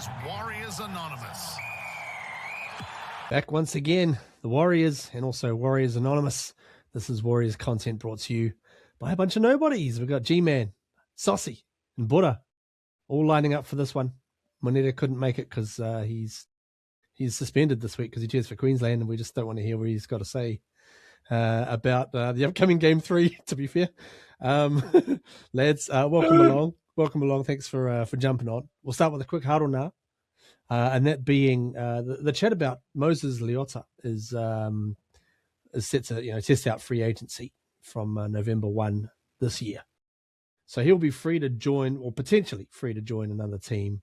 is Warriors Anonymous. Back once again, the Warriors and also Warriors Anonymous. This is Warriors content brought to you by a bunch of nobodies. We've got G-Man, Saucy, and Buddha all lining up for this one. Moneta couldn't make it because he's suspended this week because he cheers for Queensland, and we just don't want to hear what he's got to say about the upcoming Game 3, to be fair. Lads, welcome along. Welcome along. Thanks for jumping on. We'll start with a quick huddle now. And that being the chat about Moses Leota is set to test out free agency from November 1 this year. So he'll be free to join, or potentially free to join, another team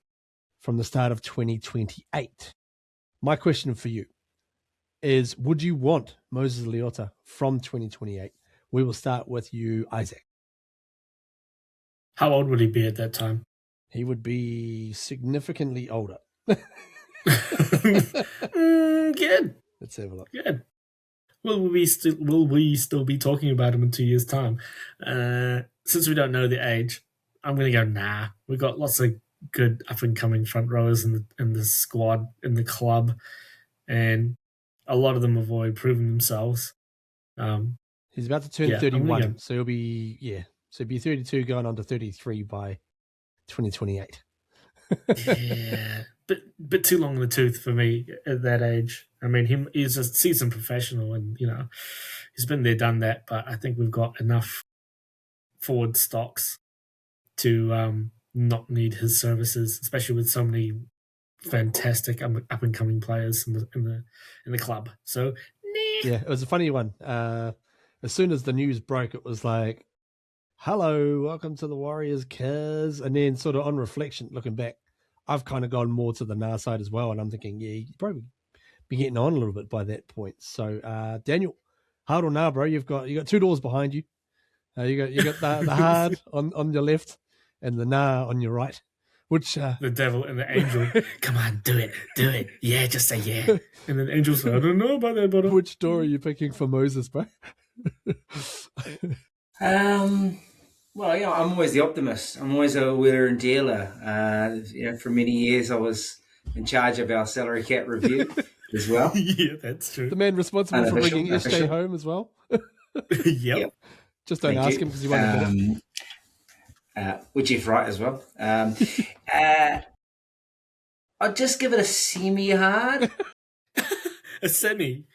from the start of 2028. My question for you is, would you want Moses Leota from 2028? We will start with you, Isaac. How old would he be at that time? He would be significantly older. Good. Let's have a look. Good. Will we still be talking about him in 2 years' time? Since we don't know the age, I'm going to go nah. We've got lots of good up and coming front rowers in the squad, in the club, and a lot of them have already proven themselves. He's about to turn 31, so he'll be 32 going on to 33 by 2028. Yeah, bit too long in the tooth for me at that age. I mean, he's a seasoned professional, and he's been there, done that. But I think we've got enough forward stocks to not need his services, especially with so many fantastic up and coming players in the club. So yeah, it was a funny one. As soon as the news broke, it was like, "Hello, welcome to the Warriors, kids." And then, sort of on reflection, looking back, I've kind of gone more to the nah side as well, and I'm thinking, yeah, you'd probably be getting on a little bit by that point. So, Daniel, hard or nah, bro? You got two doors behind you. You got the hard on your left, and the nah on your right. Which the devil and the angel, come on, do it, yeah, just say yeah. And then the angel said, I don't know about that, but which door are you picking for Moses, bro? Well, I'm always the optimist. I'm always a wheeler and dealer. For many years I was in charge of our salary cap review as well. Yeah, that's true. The man responsible for bringing SJ home as well. Yep. Just don't ask him because he won't. With Jeff Wright as well. I'd just give it a semi-hard. A semi?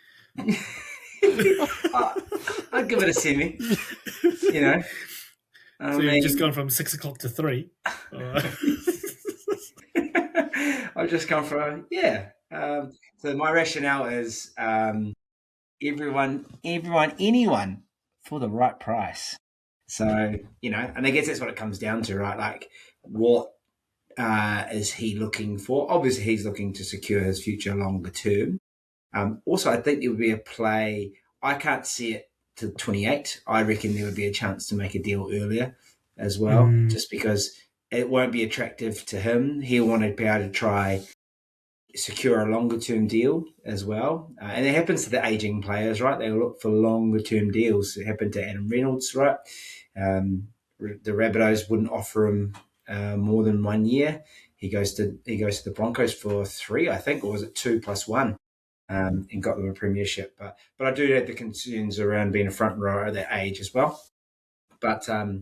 I'd give it a semi. So you've just gone from 6 o'clock to 3. I've just come from so my rationale is anyone for the right price. So and I guess that's what it comes down to, right? Like, what is he looking for? Obviously, he's looking to secure his future longer term. Also, I think there would be a play. I can't see it to 28. I reckon there would be a chance to make a deal earlier as well, just because it won't be attractive to him. He'll want to be able to try secure a longer term deal as well. And it happens to the aging players, right? They look for longer term deals. It happened to Adam Reynolds, right? The Rabbitohs wouldn't offer him more than 1 year. He goes to the Broncos for 3, I think, or was it 2 plus 1? And got them a premiership. But I do have the concerns around being a front rower at that age as well. But so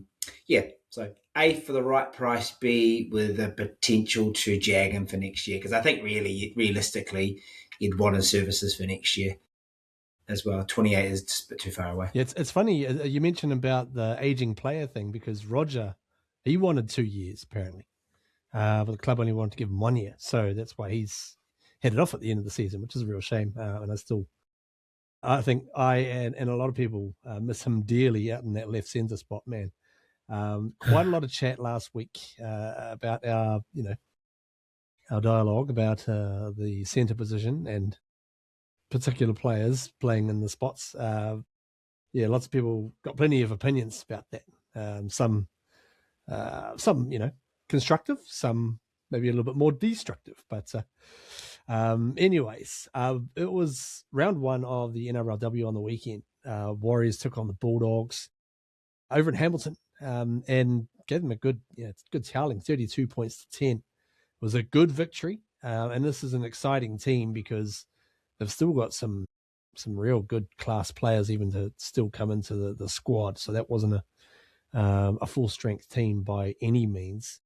A, for the right price, B, with the potential to jag him for next year, because I think realistically you'd want his services for next year as well. 28 is just a bit too far away. Yeah, it's funny you mentioned about the aging player thing, because Roger, he wanted 2 years apparently, but the club only wanted to give him 1 year, so that's why he's headed off at the end of the season, which is a real shame. And I think and a lot of people miss him dearly out in that left centre spot, man. Quite a lot of chat last week about our dialogue about the centre position and particular players playing in the spots. Lots of people got plenty of opinions about that. Some constructive, some maybe a little bit more destructive. But anyways, it was round 1 of the NRLW on the weekend. Warriors took on the Bulldogs over in Hamilton and gave them a good, good toweling, 32 points to 10. was a good victory. And this is an exciting team because they've still got some real good class players even to still come into the squad. So that wasn't a full strength team by any means.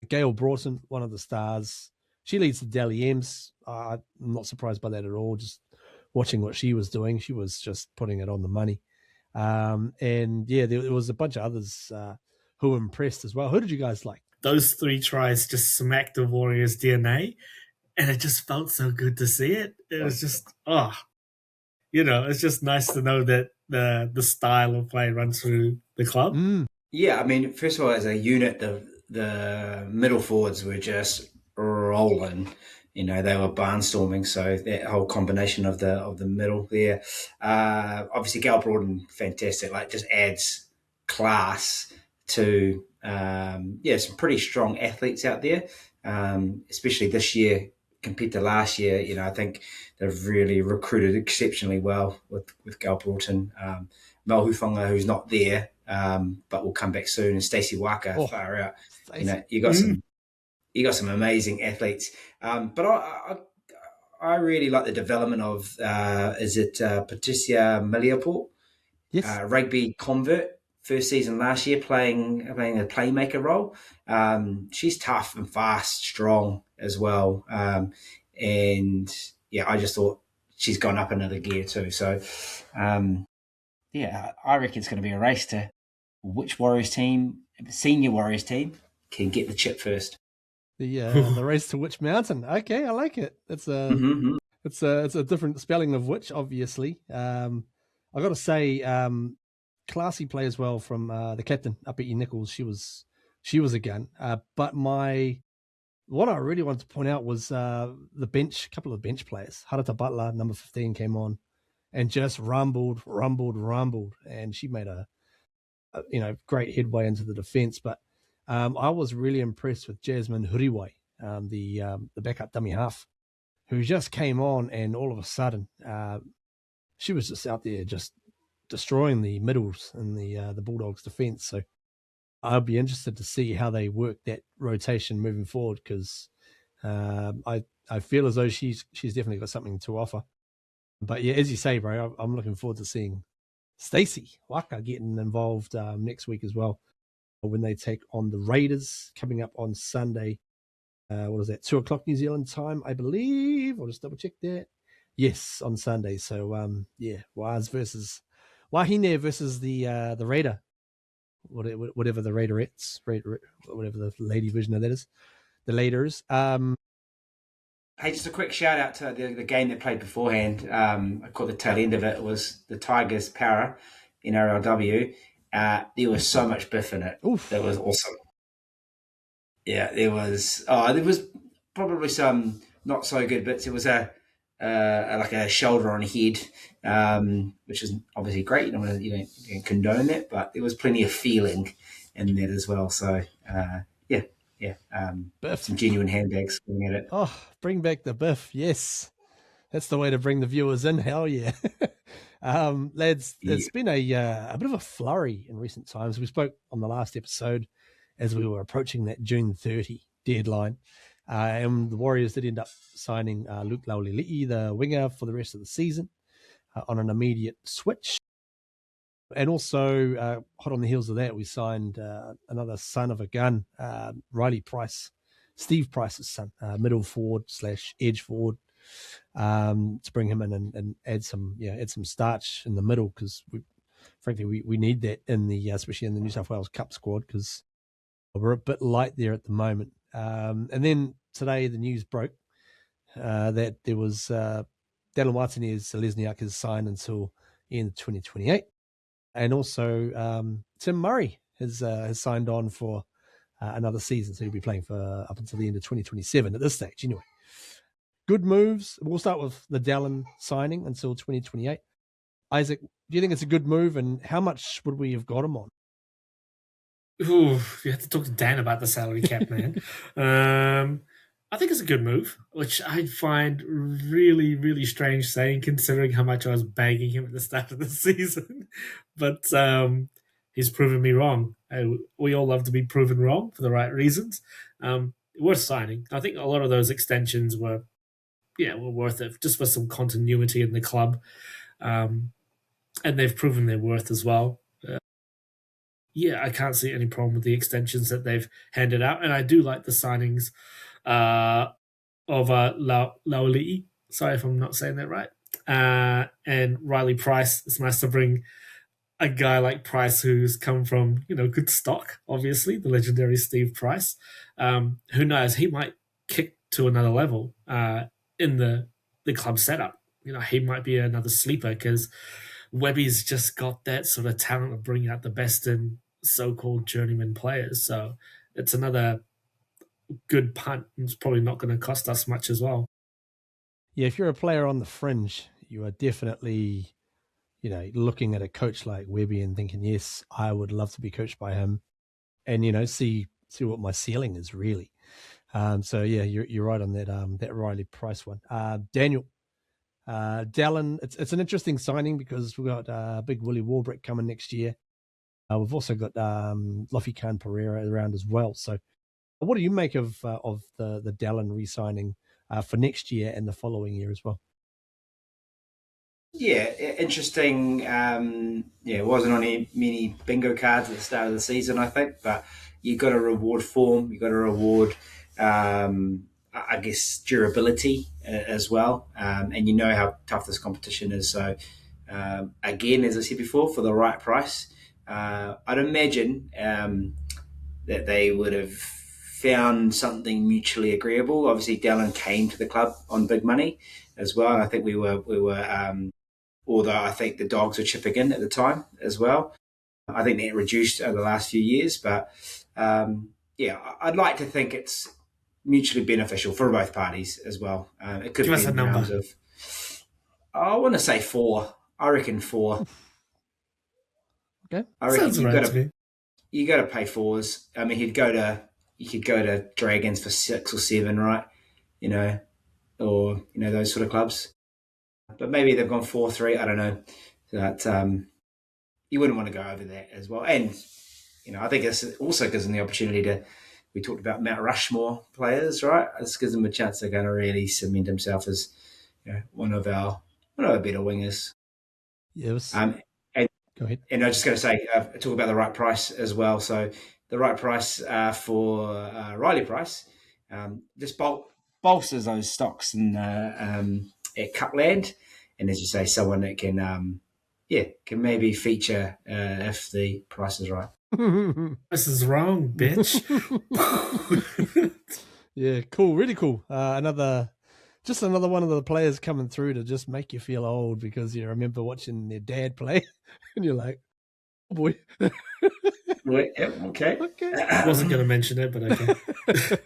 Gail Broughton, one of the stars, she leads the Dally M's. I'm not surprised by that at all. Just watching what she was doing, she was just putting it on the money. And yeah, there was a bunch of others who were impressed as well. Who did you guys like? Those 3 tries just smacked the Warriors' DNA, and it just felt so good to see it. It was just, it's just nice to know that the style of play runs through the club. Yeah, I mean, first of all, as a unit, the middle forwards were just rolling. They were barnstorming. So that whole combination of the middle there, obviously, Gail Broughton, fantastic. Like, just adds class to some pretty strong athletes out there, especially this year compared to last year. I think they've really recruited exceptionally well with Gail Broughton. Mel Hufonga, who's not there, but will come back soon, and Stacey Waka, far out. Stacey. You got some amazing athletes. But I really like the development of Patricia Miliaport? Yes. Rugby convert, first season last year, playing a playmaker role. She's tough and fast, strong as well. And yeah, I just thought she's gone up another gear too. So I reckon it's going to be a race to which Warriors team, senior Warriors team, can get the chip first. The race to which mountain? Okay, I like it. It's a different spelling of which, obviously. I got to say, classy play as well from the captain up at Nichols. She was a gun. But what I really wanted to point out was the bench. A couple of bench players. Harata Butler, number 15, came on and just rumbled, and she made a great headway into the defense. But I was really impressed with Jasmine Huriwai, the backup dummy half, who just came on, and all of a sudden she was just out there just destroying the middles in the Bulldogs' defense. So I'll be interested to see how they work that rotation moving forward, because I feel as though she's definitely got something to offer. But yeah, as you say, bro, I'm looking forward to seeing Stacey Waka getting involved next week as well, when they take on the Raiders coming up on Sunday. What is that? 2:00 New Zealand time, I believe. I'll just double check that. Yes, on Sunday. So Wahine versus the Raider, whatever the Raiderettes, whatever the lady version of that is, the Raiders. Hey, just a quick shout out to the game they played beforehand. I caught the tail end of it. It was the Tigers Para, NRLW. There was so much biff in it. Oof. That was awesome. Yeah, there was probably some not so good bits. It was like a shoulder on a head, which is obviously great. You don't condone that, but there was plenty of feeling in that as well. So some genuine handbags going at it. Oh, bring back the biff. Yes, that's the way to bring the viewers in. Hell yeah. Lads, it's been a bit of a flurry in recent times. We spoke on the last episode as we were approaching that June 30 deadline. And the Warriors did end up signing Luke Laulili'i, the winger, for the rest of the season on an immediate switch. And also, hot on the heels of that, we signed another son of a gun, Riley Price, Steve Price's son, middle forward / edge forward, to bring him in and add some starch in the middle, because we need that in especially in the New South Wales Cup squad, because we're a bit light there at the moment. And then today the news broke that there was Dallin Martinez Lesniak has signed until the end of 2028, and also Tim Murray has signed on for another season, so he'll be playing for up until the end of 2027 at this stage anyway. Good moves. We'll start with the Dallin signing until 2028. Isaac, do you think it's a good move, and how much would we have got him on? Ooh, you have to talk to Dan about the salary cap, man. I think it's a good move, which I find really, really strange saying, considering how much I was bagging him at the start of the season. But he's proven me wrong. We all love to be proven wrong for the right reasons. worth signing. I think a lot of those extensions were worth it just for some continuity in the club, and they've proven their worth as well. I can't see any problem with the extensions that they've handed out, and I do like the signings of Lauli. Sorry if I'm not saying that right. And Riley Price. It's nice to bring a guy like Price who's come from good stock. Obviously, the legendary Steve Price. Who knows? He might kick to another level in the club setup. He might be another sleeper because Webby's just got that sort of talent of bringing out the best in so-called journeyman players. So it's another good punt. It's probably not going to cost us much as well. Yeah, if you're a player on the fringe, you are definitely, looking at a coach like Webby and thinking, yes, I would love to be coached by him, and see what my ceiling is really. So yeah, you're right on that. That Riley Price one. Daniel, Dallin. It's an interesting signing because we've got big Willie Warbrick coming next year. We've also got Luffy Khan Pereira around as well. So, what do you make of the Dallin re-signing for next year and the following year as well? Yeah, interesting. It wasn't on many bingo cards at the start of the season, I think, but you got to reward form, you got to reward, I guess, durability as well, and you know how tough this competition is. So, again, as I said before, for the right price, I'd imagine that they would have found something mutually agreeable. Obviously, Dallin came to the club on big money as well, and I think we were. Although I think the Dogs were chipping in at the time as well. I think that reduced over the last few years, but I'd like to think it's mutually beneficial for both parties as well. It could Give be us a in the realms number. of, I want to say 4. I reckon 4. Okay, I reckon Sounds right to me. you got to pay 4s. I mean, you could go to Dragons for 6 or 7, right? Or those sort of clubs. But maybe they've gone 4-3. I don't know. But you wouldn't want to go over that as well. And I think this also gives them the opportunity to. We talked about Mount Rushmore players, right? This gives them a chance they're going to really cement himself as one of our better wingers. Yes. And Go ahead. And I was just going to say, talk about the right price as well. So the right price for Riley Price just bolsters those stocks at Cutland, and as you say, someone that can maybe feature if the price is right. This is wrong, bitch. Yeah, cool, really cool. Another one of the players coming through to just make you feel old because you remember watching their dad play, and you're like, oh boy. Okay. I wasn't going to mention it, but okay.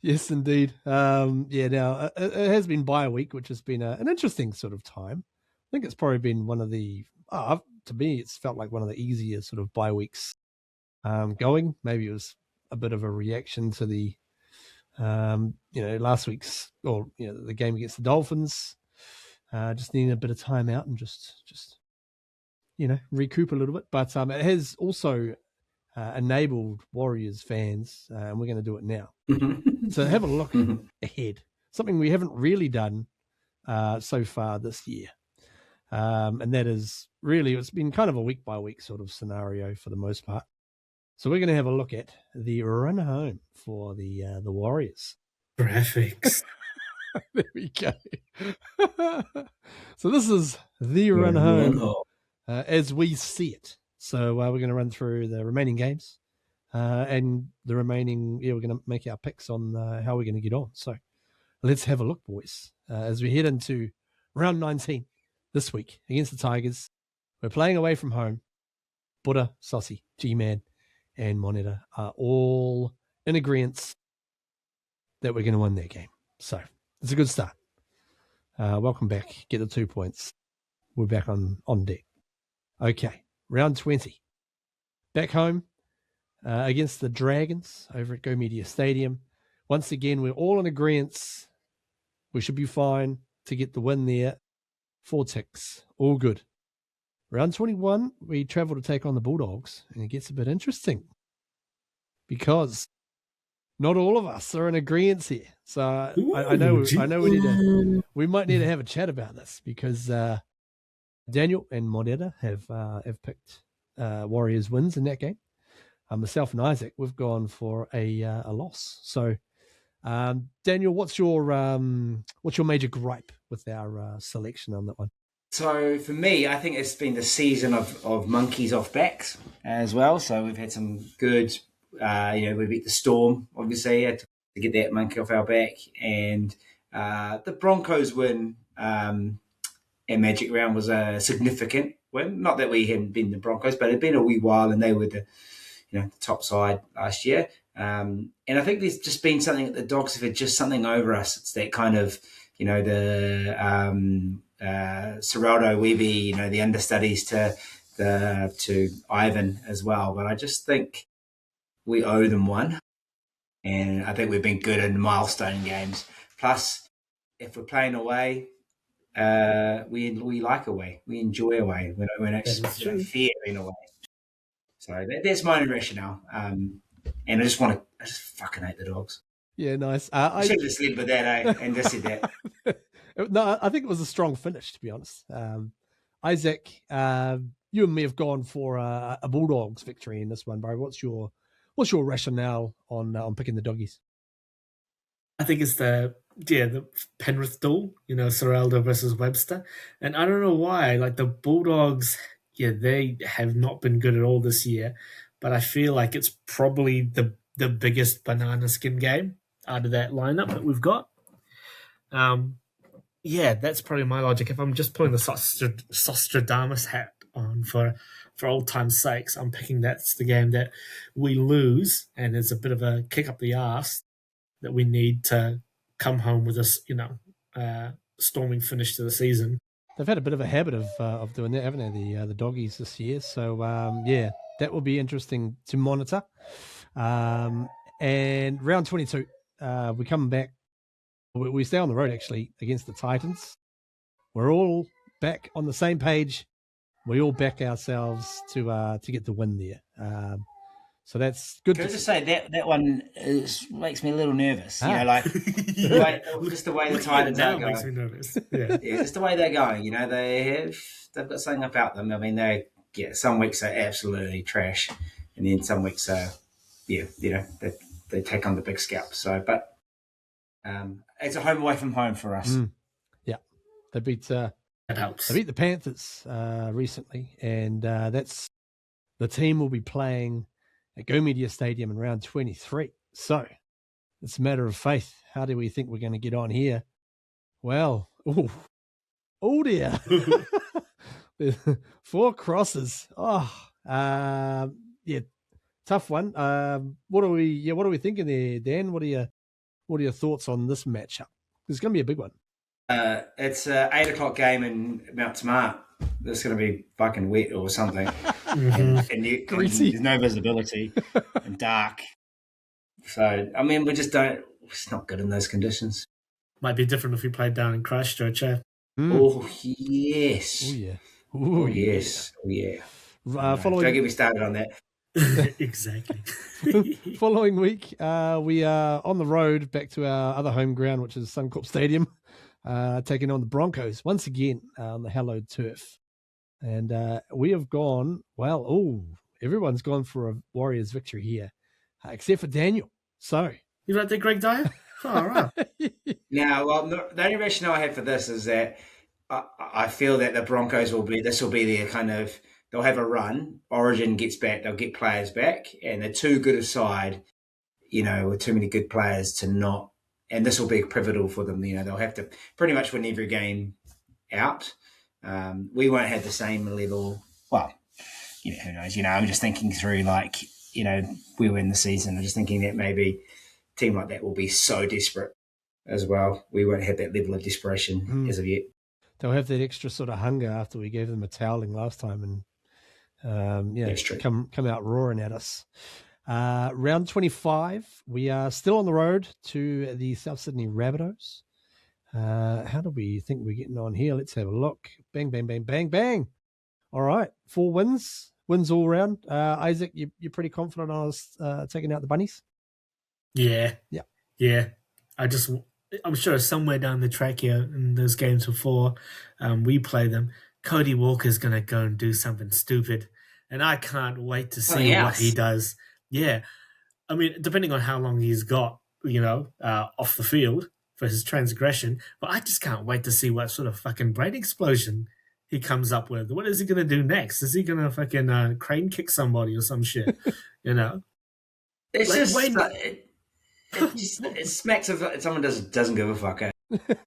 Yes, indeed. Now it has been bye week, which has been an interesting sort of time. I think it's probably been one of the, to me, it's felt like one of the easier sort of bye weeks going. Maybe it was a bit of a reaction to the, last week's, or the game against the Dolphins. Just needing a bit of time out and just recoup a little bit. But it has also enabled Warriors fans, and we're going to do it now. So have a look ahead. Something we haven't really done so far this year. And that is really, it's been kind of a week by week sort of scenario for the most part. So we're going to have a look at the run home for the Warriors. Graphics. There we go. So this is the run home as we see it. So we're going to run through the remaining games and the remaining, we're going to make our picks on how we're going to get on. So let's have a look, boys, as we head into round 19 this week against the Tigers. We're playing away from home. Buddha, Saucy, G-Man, and Moneta are all in agreement that we're going to win that game. So it's a good start. Welcome back. Get the 2 points. We're back on deck. Okay, round 20. Back home against the Dragons over at Go Media Stadium. Once again, we're all in agreement. We should be fine to get the win there. 4 ticks. All good. Round 21, we travel to take on the Bulldogs, and it gets a bit interesting because not all of us are in agreement here. So I know we might need to have a chat about this because Daniel and Moneta have picked Warriors wins in that game. Myself and Isaac, we've gone for a loss. So, Daniel, what's your major gripe with our selection on that one? So for me, I think it's been the season of monkeys off backs as well. So we've had some good, we beat the Storm, obviously, to get that monkey off our back. And the Broncos win at Magic Round was a significant win. Not that we hadn't been the Broncos, but it had been a wee while and they were the top side last year. And I think there's just been something that the Dogs have had just something over us. It's that kind of, the Seraldo Webby, the understudies to Ivan as well. But I just think we owe them one. And I think we've been good in milestone games. Plus, if we're playing away, we like away. We enjoy away. We're not fear being away. So that's my rationale. And I just fucking hate the Dogs. Yeah, nice. I should have just led with that, and just said that. No, I think it was a strong finish, to be honest. Isaac, you and me have gone for a Bulldogs victory in this one, bro. What's your rationale on picking the Doggies? I think it's the Penrith duel, Seraldo versus Webster. And I don't know why, like the Bulldogs, they have not been good at all this year, but I feel like it's probably the biggest banana skin game out of that lineup that we've got. That's probably my logic. If I'm just putting the Sostradamus hat on for old time's sakes, I'm picking that's the game that we lose, and it's a bit of a kick up the arse that we need to come home with this, storming finish to the season. They've had a bit of a habit of doing that, haven't they? The Doggies this year. So that will be interesting to monitor. And round 22, we come back. We stay on the road actually against the Titans. We're all back on the same page. We all back ourselves to get the win there. So that's good. Can I just say that one makes me a little nervous? Just the way the Titans are going. Makes me nervous. Yeah, just the way they're going. They've got something about them. I mean, some weeks are absolutely trash, and then some weeks are, they take on the big scalp. So, but it's a home away from home for us. Yeah, they beat. That helps. They beat the Panthers recently, and that's the team will be playing at Go Media Stadium in round 23. So it's a matter of faith. How do we think we're going to get on here? Well, oh dear. 4 crosses. Tough one. What are we thinking there, Dan? What are your thoughts on this matchup? It's going to be a big one. It's an 8:00 game in Mount Smart. It's going to be fucking wet or something. and there's no visibility and dark. So, I mean, it's not good in those conditions. Might be different if we played down in Christchurch, eh? Oh, yes. Oh, yeah. Oh, yes. Oh, yeah. Don't get me started on that. Exactly. Following week, we are on the road back to our other home ground, which is Suncorp Stadium, taking on the Broncos once again on the hallowed turf. And we have gone, everyone's gone for a Warriors victory here, except for Daniel. So you like that, Greg Dyer? All right. Now, the only rationale I have for this is that I feel that the Broncos will be their kind of, they'll have a run. Origin gets back, they'll get players back, and they're too good a side, with too many good players to not, and this will be pivotal for them. They'll have to pretty much win every game out. We won't have the same level. Well, who knows? I'm just thinking through, we win the season. I'm just thinking that maybe a team like that will be so desperate as well. We won't have that level of desperation as of yet. They'll have that extra sort of hunger after we gave them a toweling last time, and come out roaring at us. Round 25, we are still on the road to the South Sydney Rabbitohs. How do we think we're getting on here? Let's have a look. Bang, bang, bang, bang, bang. All right, 4 wins all round. Isaac, you're pretty confident on us taking out the Bunnies? Yeah. Yeah. Yeah. I'm sure somewhere down the track here in those games before we play them, Cody Walker's going to go and do something stupid. And I can't wait to see what he does. Yeah. I mean, depending on how long he's got, off the field for his transgression, but I just can't wait to see what sort of fucking brain explosion he comes up with. What is he going to do next? Is he going to fucking crane kick somebody or some shit? It's Like, just Wayne- it smacks of someone doesn't give a fuck.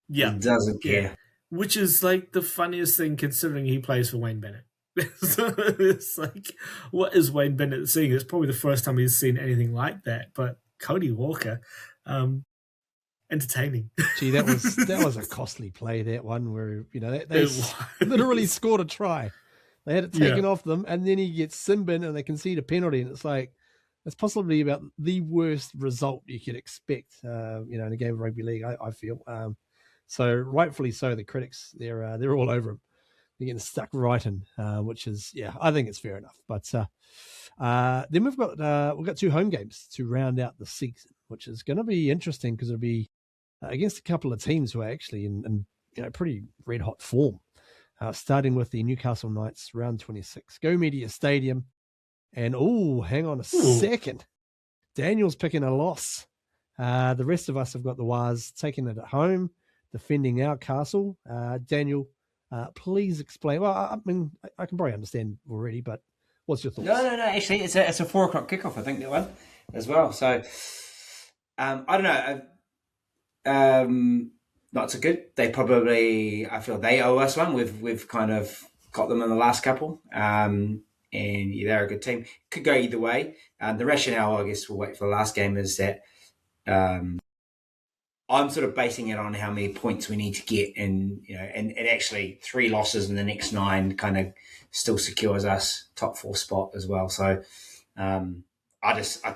Yeah. Doesn't care. Yeah. Which is like the funniest thing considering he plays for Wayne Bennett. So it's like, what is Wayne Bennett seeing? It's probably the first time he's seen anything like that. But Cody Walker, entertaining. Gee, that was a costly play, that one, where they literally scored a try. They had it taken off them, and then he gets sin bin and they concede a penalty, and it's like, it's possibly about the worst result you could expect, in a game of rugby league, I feel. So rightfully so, the critics, they're all over him. They're getting stuck right in, which is, I think it's fair enough. But then we've got 2 home games to round out the season, which is going to be interesting because it'll be against a couple of teams who are actually in pretty red hot form. Starting with the Newcastle Knights, round 26, Go Media Stadium, and hang on a second, Daniel's picking a loss. The rest of us have got the Wars taking it at home, defending our castle. Daniel, please explain. Well, I mean, I can probably understand already, but what's your thoughts? No. Actually, it's a 4:00 kickoff. I think that one as well. So, I don't know. Not so good. They probably, I feel they owe us one. We've kind of got them in the last couple. And they're a good team. Could go either way. The rationale, I guess, we'll wait for the last game, is that I'm sort of basing it on how many points we need to get, and actually 3 losses in the next 9 kind of still secures us top 4 spot as well. So I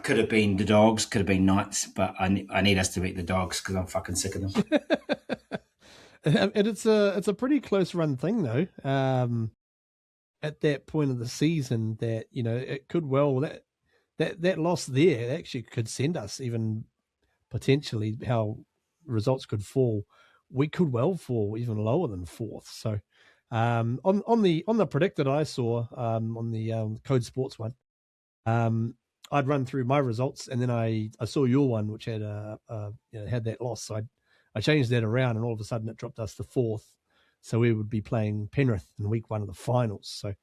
could have been the Dogs, could have been Knights, but I need us to beat the Dogs because I'm fucking sick of them. And it's a pretty close run thing though. At that point of the season, that it could well that loss there actually could send us even potentially how results could fall. We could well fall even lower than 4th. So on the predicted I saw on the Code Sports one, I'd run through my results, and then I saw your one, which had had that loss. So I changed that around, and all of a sudden it dropped us to 4th. So we would be playing Penrith in week 1 of the finals. So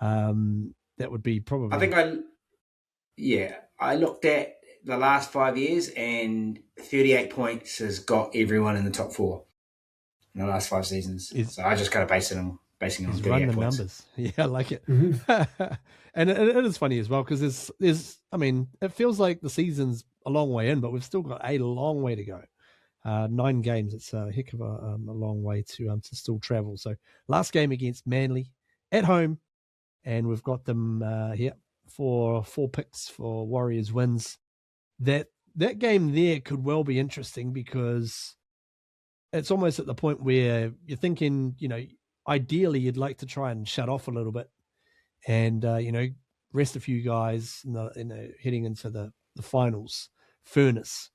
that would be probably. I think I looked at the last 5 years, and 38 points has got everyone in the top 4 in the last 5 seasons. So I just kind of basing on 38 points. Numbers. Yeah, I like it. Mm-hmm. And it is funny as well because there's. I mean, it feels like the season's a long way in, but we've still got a long way to go. 9 games. It's a heck of a long way to still travel. So last game against Manly at home, and we've got them here for 4 picks for Warriors wins. That game there could well be interesting because it's almost at the point where you're thinking, ideally you'd like to try and shut off a little bit, and rest a few guys heading into the finals furnace.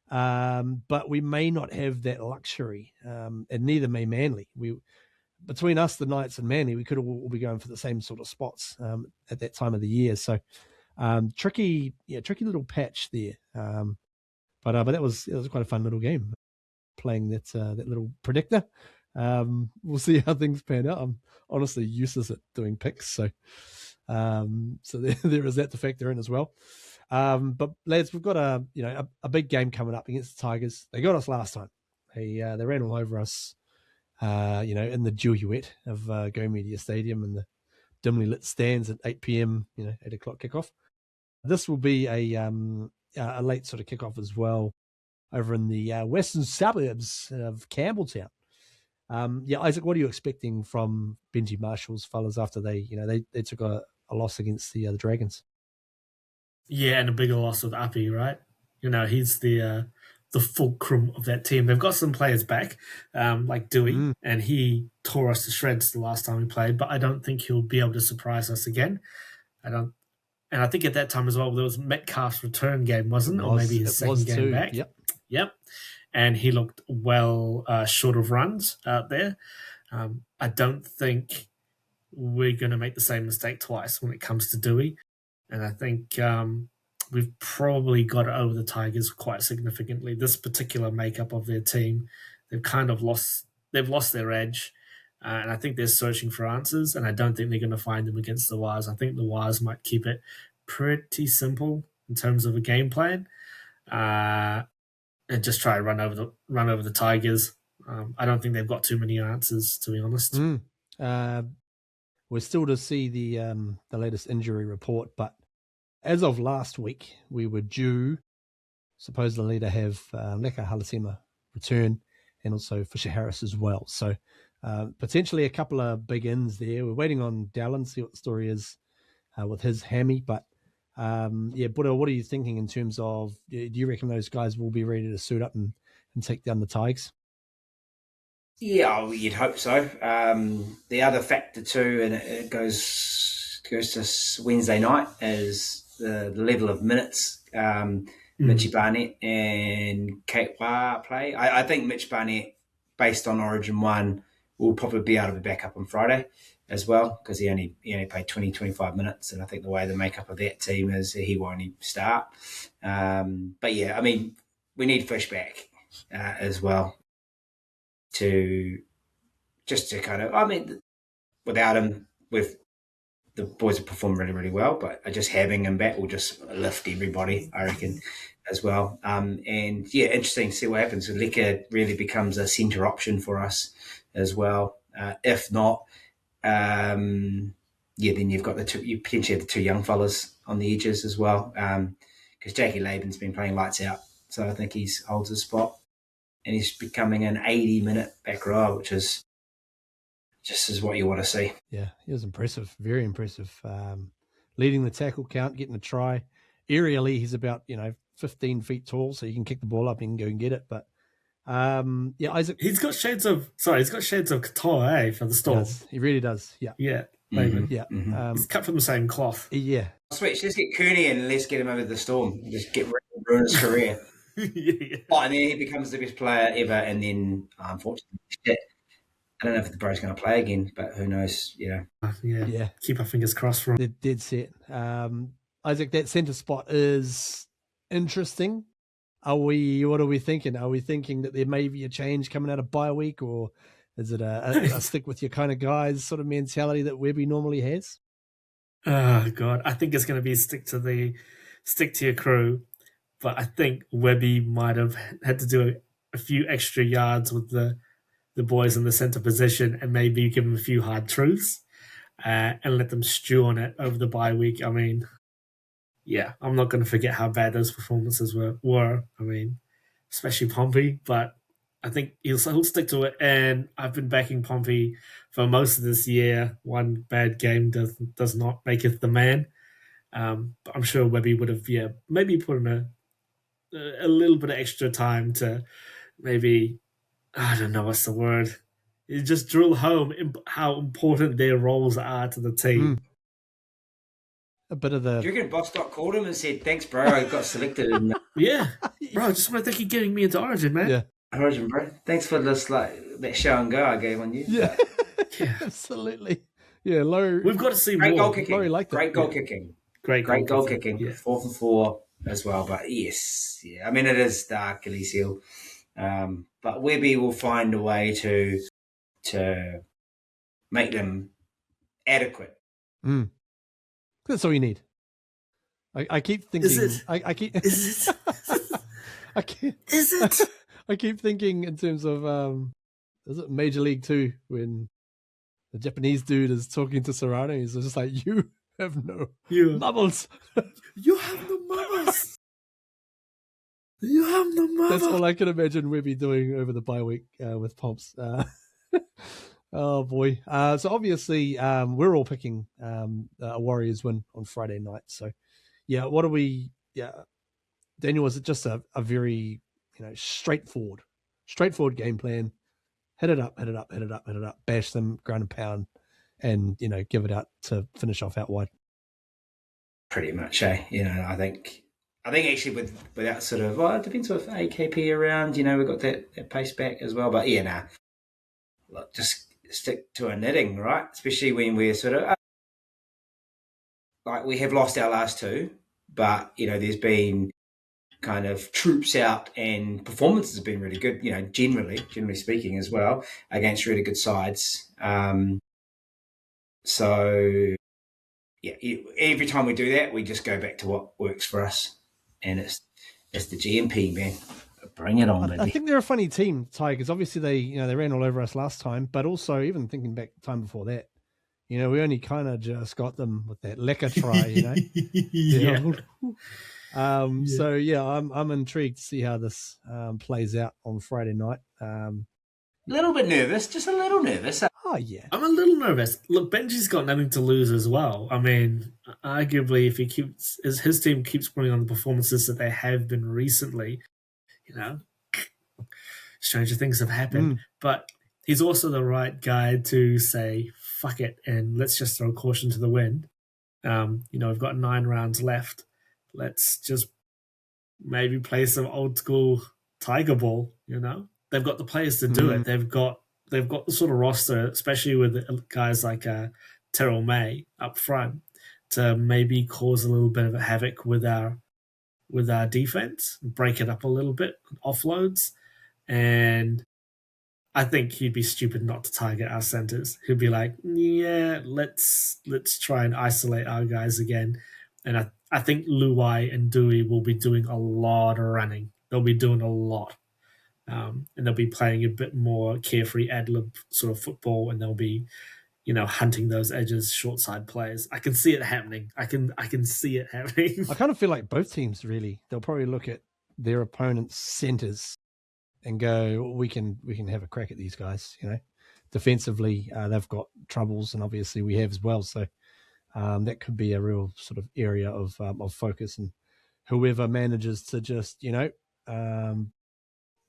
But we may not have that luxury, and neither may Manly. Between us, the Knights, and Manly, we could all be going for the same sort of spots at that time of the year. So tricky little patch there. But that was quite a fun little game, playing that little predictor. We'll see how things pan out. I'm honestly useless at doing picks, so there is that to factor in as well. But lads, we've got a big game coming up against the Tigers. They got us last time. They ran all over us, in the duet of Go Media Stadium and the dimly lit stands at 8 p.m. 8 o'clock kickoff. This will be a late sort of kickoff as well, over in the western suburbs of Campbelltown. Isaac, what are you expecting from Benji Marshall's fellas after they took a loss against the Dragons? Yeah, and a bigger loss with Appy, right? He's the fulcrum of that team. They've got some players back, like Dewey, and he tore us to shreds the last time we played, but I don't think he'll be able to surprise us again. And I think at that time as well, there was Metcalf's return game, wasn't it? Or maybe his second game too. back. Yep. And he looked well short of runs out there. I don't think we're going to make the same mistake twice when it comes to Dewey. And I think we've probably got it over the Tigers quite significantly. This particular makeup of their team, they've kind of lost their edge. And I think they're searching for answers, and I don't think they're going to find them against the Wires. I think the Wires might keep it pretty simple in terms of a game plan, and just try to run over the Tigers. I don't think they've got too many answers, to be honest. We're still to see the latest injury report, but as of last week, we were due supposedly to have Leka Halasima return, and also Fisher Harris as well. So potentially a couple of big ins there. We're waiting on Dallin, see what the story is with his hammy. But Buddha, what are you thinking in terms of, do you reckon those guys will be ready to suit up and take down the Tigers? Yeah, you'd hope so. The other factor too, and it goes to Wednesday night, is the level of minutes Mitchie Barnett and Kate Wah play. I think Mitch Barnett, based on Origin 1, will probably be able to be back up on Friday as well, because he only played 20, 25 minutes, and I think the way the makeup of that team is, he won't even start. But yeah, I mean, we need Fish back as well to kind of, I mean, without him, the boys have performed really, really well, but just having him back will just lift everybody, I reckon, as well. And yeah, interesting to see what happens. Leka really becomes a centre option for us as well. If not, then you've got you potentially have the two young fellas on the edges as well, because Jackie Laban's been playing lights out, so I think he holds his spot, and he's becoming an 80-minute back row, which is just is what you want to see. Yeah, he was impressive, very impressive. Leading the tackle count, getting a try. Aerially, he's about 15 feet tall, so you can kick the ball up and go and get it. But Isaac, he's got shades of Katoa, for the Storm. He really does. Yeah, Laban. Yeah, he's cut from the same cloth. Yeah. Switch. Let's get Cooney and let's get him over the Storm. Just ruin his career. Oh, and then he becomes the best player ever, and then unfortunately, I don't know if the bro's going to play again, but who knows? Yeah. Keep our fingers crossed for him. They're dead set. Isaac, that centre spot is interesting. What are we thinking? Are we thinking that there may be a change coming out of bye week, or is it a stick with your kind of guys sort of mentality that Webby normally has? Oh God, I think it's going to be stick to your crew, but I think Webby might have had to do a few extra yards with the boys in the centre position, and maybe give them a few hard truths and let them stew on it over the bye week. I mean, yeah, I'm not going to forget how bad those performances were. I mean, especially Pompey, but I think he'll stick to it. And I've been backing Pompey for most of this year. One bad game does not make it the man. But I'm sure Webby would have, maybe put in a little bit of extra time to maybe, I don't know what's the word, you just drill home how important their roles are to the team. A bit of the... Do you reckon Bostock called him and said, thanks, bro, I got selected? Yeah. Bro, I just want to thank you getting me into Origin, man. Yeah. Origin, bro. Thanks for this, that show and go I gave on you. Yeah. Absolutely. Yeah, Low. We've got to see great more. Goal kicking. Great goal kicking. Great goal kicking. Yeah. 4 for 4 as well. But yes, yeah. I mean, it is the Achilles heel. But Webby will find a way to make them adequate. That's all you need. I keep thinking. Is it? I keep. Is it? I keep. Is it? I keep thinking in terms of is it Major League 2 when the Japanese dude is talking to Serrano? He's just like, you have no marbles. You have no marbles. You have no marbles. That's all I can imagine Webby doing over the bye week with Pomps. Oh boy! So obviously, we're all picking a Warriors win on Friday night. So, yeah, what are we? Yeah, Daniel, was it just a very straightforward game plan? Hit it up, bash them, ground and pound, and give it out to finish off out wide. pretty much. I think actually without sort of, well, it depends with AKP around. We've got that pace back as well. But look, just stick to our knitting, right? Especially when we're sort of like we have lost our last two, but there's been kind of troops out and performances have been really good. Generally speaking as well against really good sides. So every time we do that, we just go back to what works for us, and it's the GMP, man. Bring it on, baby. I think they're a funny team, Tigers. Obviously, they ran all over us last time, but also even thinking back the time before that, we only kind of just got them with that lekker try, So I'm intrigued to see how this plays out on Friday night. A little bit nervous, just a little nervous. Oh yeah, I'm a little nervous. Look, Benji's got nothing to lose as well. I mean, arguably, if his team keeps putting on the performances that they have been recently, stranger things have happened. But he's also the right guy to say, fuck it, and let's just throw caution to the wind. We've got 9 rounds left. Let's just maybe play some old school Tiger ball, They've got the players to do it. They've got the sort of roster, especially with guys like Terrell May up front, to maybe cause a little bit of a havoc with our defense, break it up a little bit, offloads. And I think he'd be stupid not to target our centers. He'd be like, yeah, let's try and isolate our guys again. And I think Luai and Dewey will be doing a lot of running. They'll be doing a lot. And they'll be playing a bit more carefree ad-lib sort of football, and they'll be, hunting those edges, short side plays. I can see it happening. I can see it happening. I kind of feel like both teams really, they'll probably look at their opponent's centers and go, we can have a crack at these guys. Defensively, they've got troubles, and obviously we have as well. So that could be a real sort of area of focus, and whoever manages to just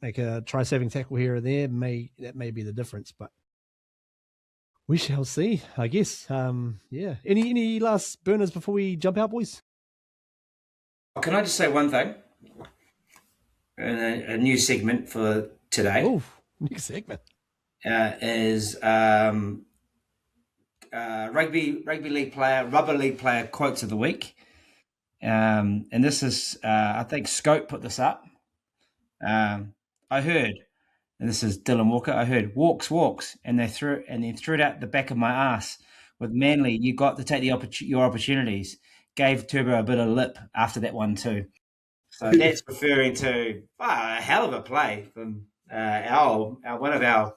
make a try-saving tackle here or there may be the difference, but we shall see, I guess. Any last burners before we jump out, boys? Can I just say one thing? A new segment for today. Oh, new segment is rugby league player, rubber league player quotes of the week, and this is I think Scope put this up. I heard, and this is Dylan Walker, I heard walks, and then threw it out the back of my ass. With Manly, you got to take your opportunities. Gave Turbo a bit of lip after that one too. So that's referring to a hell of a play from one of our.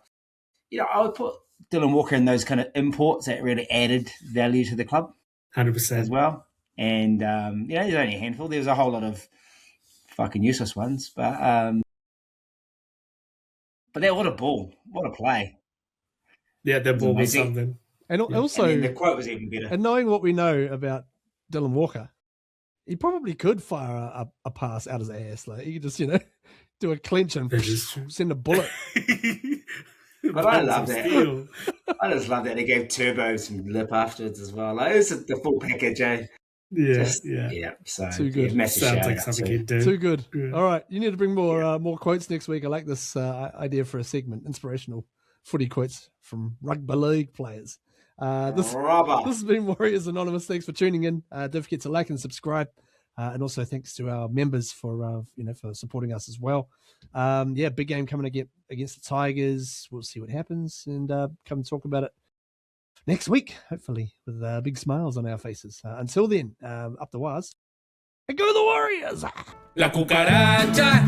I would put Dylan Walker in those kind of imports that really added value to the club. 100% as well. And there's only a handful. There's a whole lot of fucking useless ones, but what a ball. What a play. Yeah, that ball was something. And also, and the quote was even better. And knowing what we know about Dylan Walker, he probably could fire a pass out his ass. Like, he could just, do a clench and send a bullet. But I love that. I just love that. They gave Turbo some lip afterwards as well. Like, it's the full package, eh? Yeah. So too good. Sounds like something you'd do. Too good. Yeah. All right, you need to bring more quotes next week. I like this idea for a segment: inspirational footy quotes from rugby league players. This has been Warriors Anonymous. Thanks for tuning in. Don't forget to like and subscribe, and also thanks to our members for for supporting us as well. Big game coming against the Tigers. We'll see what happens and come and talk about it next week, hopefully, with big smiles on our faces. Until then, up the wires. And go the Warriors! La cucaracha,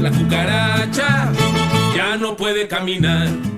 ya no puede caminar.